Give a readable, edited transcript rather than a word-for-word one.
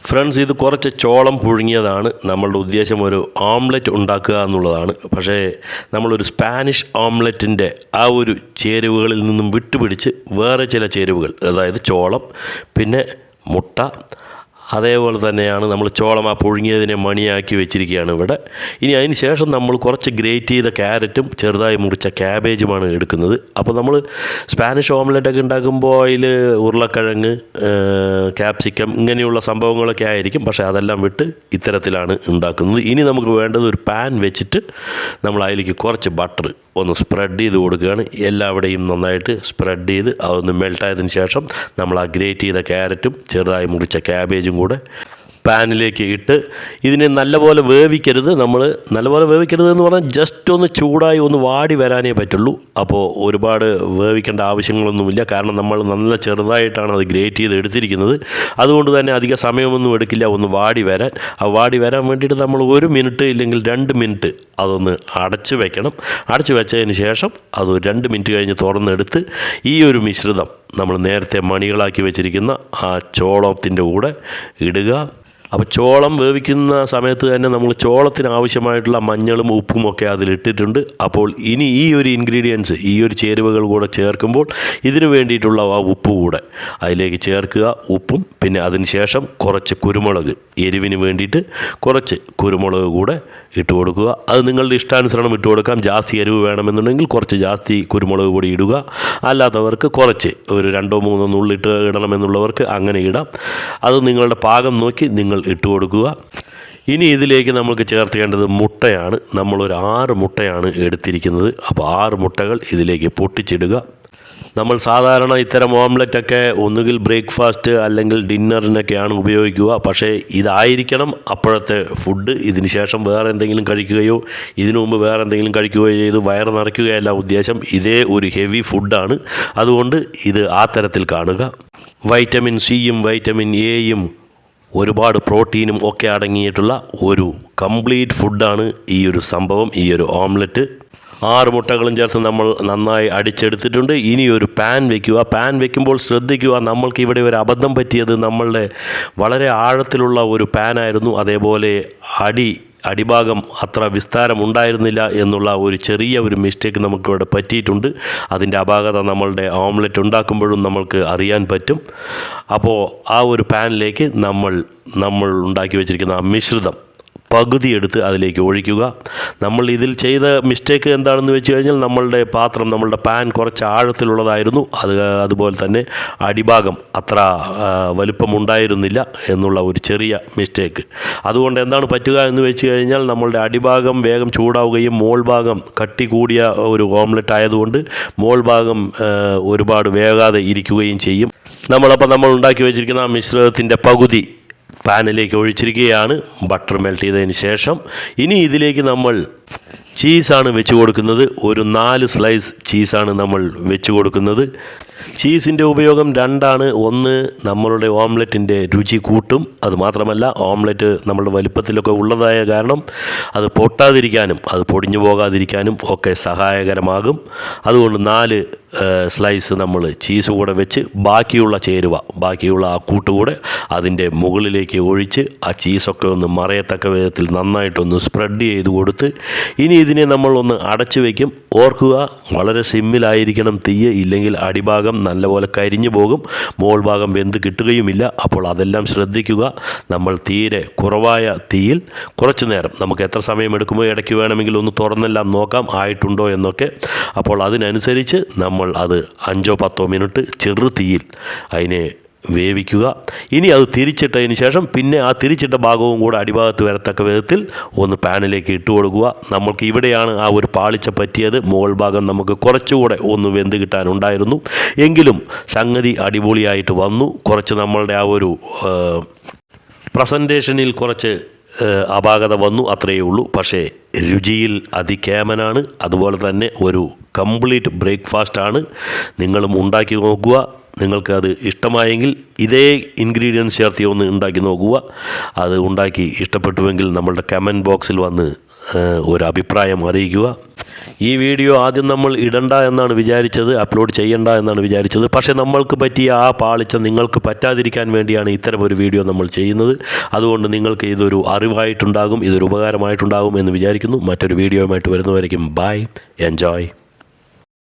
Friends, ഇത് കുറച്ച് ചോളം പുഴുങ്ങിയതാണ്. നമ്മളുടെ ഉദ്ദേശം ഒരു ഓംലെറ്റ് ഉണ്ടാക്കുക എന്നുള്ളതാണ്. പക്ഷേ നമ്മളൊരു സ്പാനിഷ് ഓംലെറ്റിൻ്റെ ആ ഒരു ചേരുവകളിൽ നിന്നും വിട്ടുപിടിച്ച് വേറെ ചില ചേരുവകൾ, അതായത് ചോളം, പിന്നെ മുട്ട, അതേപോലെ തന്നെയാണ് നമ്മൾ ചോളം ആ പുഴുങ്ങിയതിനെ മണിയാക്കി വെച്ചിരിക്കുകയാണ് ഇവിടെ. ഇനി അതിന് ശേഷം നമ്മൾ കുറച്ച് ഗ്രേറ്റ് ചെയ്ത ക്യാരറ്റും ചെറുതായി മുറിച്ച ക്യാബേജുമാണ് എടുക്കുന്നത്. അപ്പോൾ നമ്മൾ സ്പാനിഷ് ഓംലെറ്റൊക്കെ ഉണ്ടാക്കുമ്പോൾ അതിൽ ഉരുളക്കിഴങ്ങ്, ക്യാപ്സിക്കം ഇങ്ങനെയുള്ള സംഭവങ്ങളൊക്കെ ആയിരിക്കും. പക്ഷേ അതെല്ലാം വിട്ട് ഇത്തരത്തിലാണ് ഉണ്ടാക്കുന്നത്. ഇനി നമുക്ക് വേണ്ടത് ഒരു പാൻ വെച്ചിട്ട് നമ്മൾ അതിലേക്ക് കുറച്ച് ബട്ടർ ഒന്ന് സ്പ്രെഡ് ചെയ്ത് കൊടുക്കുകയാണ്. എല്ലാവിടെയും നന്നായിട്ട് സ്പ്രെഡ് ചെയ്ത് അതൊന്ന് മെൽട്ടായതിന് ശേഷം നമ്മൾ ആ ഗ്രേറ്റ് ചെയ്ത ക്യാരറ്റും ചെറുതായി മുറിച്ച ക്യാബേജും കൂടെ പാനിലേക്ക് ഇട്ട് ഇതിനെ നല്ലപോലെ വേവിക്കരുത്. നല്ലപോലെ വേവിക്കരുത് പറഞ്ഞാൽ ജസ്റ്റ് ഒന്ന് ചൂടായി ഒന്ന് വാടി വരാനേ പറ്റുള്ളൂ. അപ്പോൾ ഒരുപാട് വേവിക്കേണ്ട ആവശ്യങ്ങളൊന്നുമില്ല. കാരണം നമ്മൾ നല്ല ചെറുതായിട്ടാണ് അത് ഗ്രേറ്റ് ചെയ്ത് എടുത്തിരിക്കുന്നത്. അതുകൊണ്ട് തന്നെ അധിക സമയമൊന്നും എടുക്കില്ല ഒന്ന് വാടി വരാൻ. ആ വാടി വരാൻ വേണ്ടിയിട്ട് നമ്മൾ 1 മിനിറ്റ് ഇല്ലെങ്കിൽ 2 മിനിറ്റ് അതൊന്ന് അടച്ച് വെക്കണം. അടച്ച് വെച്ചതിന് ശേഷം അത് 2 മിനിറ്റ് കഴിഞ്ഞ് തുറന്നെടുത്ത് ഈ ഒരു മിശ്രിതം നമ്മൾ നേരത്തെ മണികളാക്കി വെച്ചിരിക്കുന്ന ആ ചോളത്തിൻ്റെ കൂടെ ഇടുക. അപ്പോൾ ചോളം വേവിക്കുന്ന സമയത്ത് തന്നെ നമ്മൾ ചോളത്തിന് ആവശ്യമായിട്ടുള്ള മഞ്ഞളും ഉപ്പും ഒക്കെ അതിലിട്ടിട്ടുണ്ട്. അപ്പോൾ ഇനി ഈ ഒരു ഇൻഗ്രീഡിയൻസ്, ഈ ഒരു ചേരുവകൾ കൂടെ ചേർക്കുമ്പോൾ ഇതിന് വേണ്ടിയിട്ടുള്ള ആ ഉപ്പ് കൂടെ അതിലേക്ക് ചേർക്കുക. ഉപ്പും പിന്നെ അതിന് ശേഷം കുറച്ച് കുരുമുളക്, എരിവിന് വേണ്ടിയിട്ട് കുറച്ച് കുരുമുളക് കൂടെ ഇട്ട് കൊടുക്കുക. അത് നിങ്ങളുടെ ഇഷ്ടാനുസരണം ഇട്ട് കൊടുക്കാം. ജാസ്തി എരിവ് വേണമെന്നുണ്ടെങ്കിൽ കുറച്ച് ജാസ്തി കുരുമുളക് പൊടി ഇടുക. അല്ലാത്തവർക്ക് കുറച്ച് ഒരു 2-3 നുള്ളിട്ട് ഇടണമെന്നുള്ളവർക്ക് അങ്ങനെ ഇടാം. അത് നിങ്ങളുടെ പാകം നോക്കി നിങ്ങൾ ഇട്ട് കൊടുക്കുക. ഇനി ഇതിലേക്ക് നമുക്ക് ചേർത്തേണ്ടത് മുട്ടയാണ്. നമ്മളൊരു 6 മുട്ടയാണ് എടുത്തിരിക്കുന്നത്. അപ്പോൾ 6 മുട്ടകൾ ഇതിലേക്ക് പൊട്ടിച്ചിടുക. നമ്മൾ സാധാരണ ഇത്തരം ഓംലെറ്റൊക്കെ ഒന്നുകിൽ ബ്രേക്ക്ഫാസ്റ്റ് അല്ലെങ്കിൽ ഡിന്നറിനൊക്കെയാണ് ഉപയോഗിക്കുക. പക്ഷേ ഇതായിരിക്കണം അപ്പോഴത്തെ ഫുഡ്. ഇതിന് ശേഷം വേറെ എന്തെങ്കിലും കഴിക്കുകയോ ഇതിനു മുമ്പ് വേറെ എന്തെങ്കിലും കഴിക്കുകയോ ചെയ്ത് വയറ് നിറയ്ക്കുകയല്ല ഉദ്ദേശം. ഇതേ ഒരു ഹെവി ഫുഡാണ്. അതുകൊണ്ട് ഇത് ആ തരത്തിൽ കാണുക. വൈറ്റമിൻ സിയും വൈറ്റമിൻ എയും ഒരുപാട് പ്രോട്ടീനും ഒക്കെ അടങ്ങിയിട്ടുള്ള ഒരു കംപ്ലീറ്റ് ഫുഡാണ് ഈ ഒരു സംഭവം, ഈ ഒരു ഓംലെറ്റ്. 6 മുട്ടകളും ചേർത്ത് നമ്മൾ നന്നായി അടിച്ചെടുത്തിട്ടുണ്ട്. ഇനി ഒരു പാൻ വയ്ക്കുക. പാൻ വയ്ക്കുമ്പോൾ ശ്രദ്ധിക്കുക, നമ്മൾക്ക് ഇവിടെ ഒരു അബദ്ധം പറ്റിയത് നമ്മളുടെ വളരെ ആഴത്തിലുള്ള ഒരു പാനായിരുന്നു. അതേപോലെ അടിഭാഗം അത്ര വിസ്താരം ഉണ്ടായിരുന്നില്ല എന്നുള്ള ഒരു ചെറിയ ഒരു മിസ്റ്റേക്ക് നമുക്കിവിടെ പറ്റിയിട്ടുണ്ട്. അതിൻ്റെ അപാകത നമ്മളുടെ ഓംലെറ്റ് ഉണ്ടാക്കുമ്പോഴും നമ്മൾക്ക് അറിയാൻ പറ്റും. അപ്പോൾ ആ ഒരു പാനിലേക്ക് നമ്മൾ ഉണ്ടാക്കി വെച്ചിരിക്കുന്ന ആ മിശ്രിതം പകുതി എടുത്ത് അതിലേക്ക് ഒഴിക്കുക. നമ്മൾ ഇതിൽ ചെയ്ത മിസ്റ്റേക്ക് എന്താണെന്ന് വെച്ച് കഴിഞ്ഞാൽ നമ്മളുടെ പാൻ കുറച്ച് ആഴത്തിലുള്ളതായിരുന്നു. അതുപോലെ തന്നെ അടിഭാഗം അത്ര വലുപ്പമുണ്ടായിരുന്നില്ല എന്നുള്ള ഒരു ചെറിയ മിസ്റ്റേക്ക്. അതുകൊണ്ട് എന്താണ് പറ്റുക എന്ന് വെച്ച് കഴിഞ്ഞാൽ നമ്മളുടെ അടിഭാഗം വേഗം ചൂടാവുകയും മോൾ ഭാഗം കട്ടി കൂടിയ ഒരു ഓംലെറ്റ് ആയതുകൊണ്ട് മോൾ ഭാഗം ഒരുപാട് വേകാതെ ഇരിക്കുകയും ചെയ്യും. നമ്മൾ ഉണ്ടാക്കി വെച്ചിരിക്കുന്ന ആ മിശ്രിതത്തിൻ്റെ പകുതി പാനിലേക്ക് ഒഴിച്ചിരിക്കുകയാണ് ബട്ടർ മെൽറ്റ് ചെയ്തതിന് ശേഷം. ഇനി ഇതിലേക്ക് നമ്മൾ ചീസാണ് വെച്ച് കൊടുക്കുന്നത്. ഒരു 4 സ്ലൈസ് ചീസാണ് നമ്മൾ വെച്ച് കൊടുക്കുന്നത്. ചീസിൻ്റെ ഉപയോഗം 2ആണ്. ഒന്ന്, നമ്മളുടെ ഓംലെറ്റിൻ്റെ രുചി കൂട്ടും. അതുമാത്രമല്ല, ഓംലെറ്റ് നമ്മളുടെ വലിപ്പത്തിലൊക്കെ ഉള്ളതായ കാരണം അത് പൊട്ടാതിരിക്കാനും അത് പൊടിഞ്ഞു പോകാതിരിക്കാനും ഒക്കെ സഹായകരമാകും. അതുകൊണ്ട് 4 സ്ലൈസ് നമ്മൾ ചീസ് കൂടെ വെച്ച് ബാക്കിയുള്ള ആ കൂട്ടുകൂടെ അതിൻ്റെ മുകളിലേക്ക് ഒഴിച്ച് ആ ചീസൊക്കെ ഒന്ന് മറയത്തക്ക വിധത്തിൽ നന്നായിട്ടൊന്ന് സ്പ്രെഡ് ചെയ്ത് കൊടുത്ത് ഇനി ഇതിനെ നമ്മൾ ഒന്ന് അടച്ചു വയ്ക്കും. ഓർക്കുക, വളരെ സിമ്മിലായിരിക്കണം തീയ്, ഇല്ലെങ്കിൽ അടിഭാഗം നല്ലപോലെ കരിഞ്ഞു പോകും, മോൾ ഭാഗം വെന്ത് കിട്ടുകയുമില്ല. അപ്പോൾ അതെല്ലാം ശ്രദ്ധിക്കുക. നമ്മൾ തീരെ കുറവായ തീയിൽ കുറച്ച് നേരം, നമുക്ക് എത്ര സമയം എടുക്കുമ്പോൾ ഇടയ്ക്ക് വേണമെങ്കിൽ ഒന്ന് തുറന്നെല്ലാം നോക്കാം ആയിട്ടുണ്ടോ എന്നൊക്കെ. അപ്പോൾ അതിനനുസരിച്ച് നമ്മൾ അത് 5-10 മിനിറ്റ് ചെറു തീയിൽ അതിനെ വേവിക്കുക. ഇനി അത് തിരിച്ചിട്ടതിന് ശേഷം പിന്നെ ആ തിരിച്ചിട്ട ഭാഗവും കൂടെ അടിഭാഗത്ത് വരത്തക്ക വിധത്തിൽ ഒന്ന് പാനിലേക്ക് ഇട്ട് കൊടുക്കുക. നമ്മൾക്ക് ഇവിടെയാണ് ആ ഒരു പാളിച്ച പറ്റിയത്. മുകൾ ഭാഗം നമുക്ക് കുറച്ചുകൂടെ ഒന്ന് വെന്ത് കിട്ടാനുണ്ടായിരുന്നു. എങ്കിലും സംഗതി അടിപൊളിയായിട്ട് വന്നു. കുറച്ച് നമ്മളുടെ ആ ഒരു പ്രസൻറ്റേഷനിൽ കുറച്ച് അപാകത വന്നു, അത്രയേ ഉള്ളൂ. പക്ഷേ രുചിയിൽ അതികേമനാണ്. അതുപോലെ തന്നെ ഒരു കംപ്ലീറ്റ് ബ്രേക്ക്ഫാസ്റ്റാണ്. നിങ്ങളും ഉണ്ടാക്കി നോക്കുക. നിങ്ങൾക്കത് ഇഷ്ടമായെങ്കിൽ ഇതേ ഇൻഗ്രീഡിയൻസ് ചേർത്തി ഒന്ന് ഉണ്ടാക്കി നോക്കുക. അത് ഉണ്ടാക്കി ഇഷ്ടപ്പെട്ടുവെങ്കിൽ നമ്മളുടെ കമൻറ്റ് ബോക്സിൽ വന്ന് ഒരു അഭിപ്രായം അറിയിക്കുക. ഈ വീഡിയോ ആദ്യം നമ്മൾ ഇടണ്ട എന്നാണ് വിചാരിച്ചത്, അപ്ലോഡ് ചെയ്യണ്ട എന്നാണ് വിചാരിച്ചത്. പക്ഷേ നമ്മൾക്ക് പറ്റിയ ആ പാളിച്ച നിങ്ങൾക്ക് പറ്റാതിരിക്കാൻ വേണ്ടിയാണ് ഇത്തരം ഒരു വീഡിയോ നമ്മൾ ചെയ്യുന്നത്. അതുകൊണ്ട് നിങ്ങൾക്ക് ഇതൊരു അറിവായിട്ടുണ്ടാകും, ഇതൊരു ഉപകാരമായിട്ടുണ്ടാകും എന്ന് വിചാരിക്കുന്നു. മറ്റൊരു വീഡിയോയുമായിട്ട് വരുന്നവരേക്കും ബൈ, എൻജോയ്.